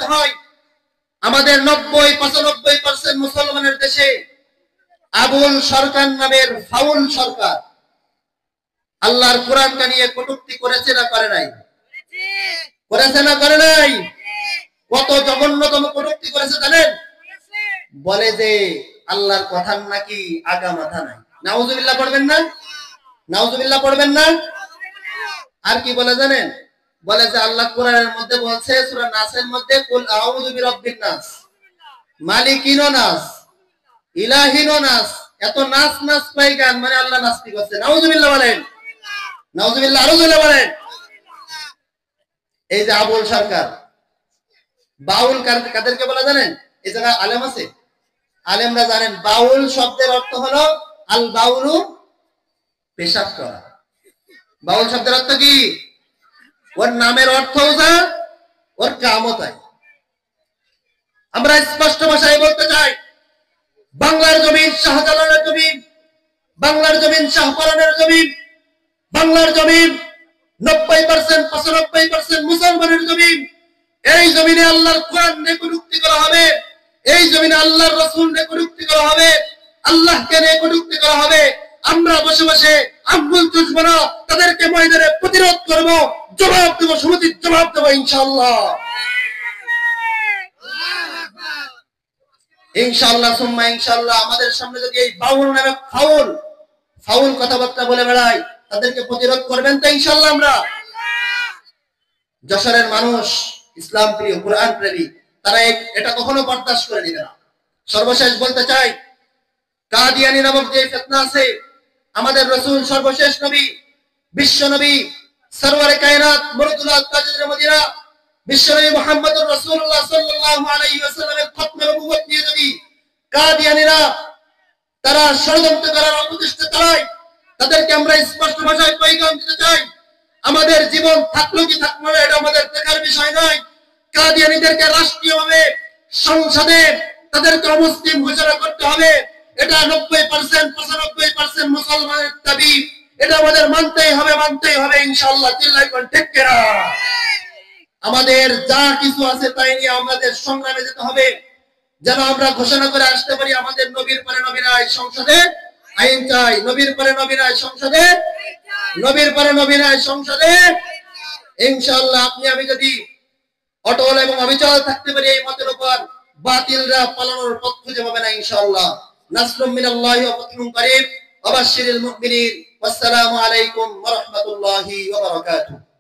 করতে হয়। আমাদের 90-95% মুসলমানের দেশে আবুল সরকার নামের ফাউল সরকার আল্লাহর কোরআনকে নিয়ে কটূক্তি করেছে না করে নাই? করেছে না করে নাই? কত জঘন্যতম কটূক্তি করেছে জানেন? বলে যে আল্লাহর কথার নাকি আগা মাথা নাই। নাউজুবিল্লাহ পড়বেন না? নাউজুবিল্লাহ পড়বেন না? আর কি বলে জানেন? বলে যে আল্লাহ কোরআনের মধ্যে বলছে সূরা নাসের মধ্যে কুল আউযু বিরাব্বিন নাস মালিকিন নাস ইলাহিন নাস। এত নাস নাস পাই গান মানে আল্লাহ নাস্তিক হচ্ছে। নাউজুবিল্লাহ বলেন, নাউজুবিল্লাহ আরো জোরে বলেন। এই যে আবুল সরকার বাউল কাদেরকে বলে জানেন? এই জায়গায় আলেম আছে, আলেমরা জানেন বাউল শব্দের অর্থ হলো আল বাউলু পেশাব করা। বাউল শব্দের অর্থ কি? ওর নামের অর্থও যা, ওর কামও তাই। আমরা স্পষ্ট ভাষায় বলতে চাই, বাংলার জমিন শাহজালালের জমিন, বাংলার জমিন শাহপরানের জমিন, বাংলার জমিন 90% 95% মুসলমানের জমিন। এই জমিনে আল্লাহর কোরআন নিয়ে কটূক্তি করা হবে, এই জমিনে আল্লাহর রাসূল নিয়ে কটূক্তি করা হবে, আল্লাহকে নিয়ে কটূক্তি করা হবে। আমরা বসে বসে আঙ্গুল চুষব না, তাদেরকে ময়দানে প্রতিরোধ করব, জবাব দেব, সমিতির জবাব দেব ইনশাআল্লাহ। ইনশাআল্লাহ সুম্মা ইনশাআল্লাহ। আমাদের সামনে যদি এই বাউল নামে ফাউল ফাউল কথাবার্তা বলে বেড়ায়, তাদেরকে প্রতিরোধ করবেন তো ইনশাআল্লাহ আমরা? যশোরের মানুষ ইসলাম প্রিয়, কোরআন প্রেমী, তারা এটা কখনো বরদাস্ত করে নিবে না। সর্বশেষ বলতে চাই, কাদিয়ানী নামক যে ফিতনা আছে, আমাদের রাসূল সর্বশেষ নবী, বিশ্ব নবী, সরওয়ারে কায়নাত মুরতুল তাজুল মদিনা বিশ্বনবী মুহাম্মদুর রাসূলুল্লাহ সাল্লাল্লাহু আলাইহি ওয়াসাল্লামের খতমে নবুয়ত নিয়ে যদি কাদিয়ানীরা তারা ষড়যন্ত্র করার অপচেষ্টা চালায়, তাদেরকে আমরা স্পষ্ট ভাষায় পয়গাম দিতে চাই, আমাদের জীবন থাকলো কি থাকলো না এটা আমাদের দেখার বিষয় নয়। কাদিয়ানীদেরকে রাষ্ট্রীয়ভাবে সংসদে তাদেরকে অমুসলিম ঘোষণা করতে হবে। এটা 90% 95% মুসলমানের দাবি, এটা আমাদের মানতেই হবে, মানতেই হবে ইনশাআল্লাহ। চিল্লাই কোন ঠিক কিনা? আমাদের যা কিছু আছে তাই নিয়ে আমাদের সংগ্রামে যেতে হবে, যেন আমরা ঘোষণা করে আসতে পারি আমাদের নবীর পরে নবী নাই, সংসদে আইন চাই। নবীর পরে নবী নাই, সংসদে, নবীর পরে নবী নাই, সংসদে ইনশাআল্লাহ। আপনি আমি যদি অটল এবং অবিচল থাকতে পারি এই মতের উপর, বাতিলরা পালানোর পথ খুঁজে পাবে না ইনশাআল্লাহ। নাসরুম মিনাল্লাহি ওয়া ফাতহুন করিব ওয়া বাশশিরিল মুমিনিন। ওয়াসসালামু আলাইকুম ওয়া রাহমাতুল্লাহি ওয়া বারাকাতুহু।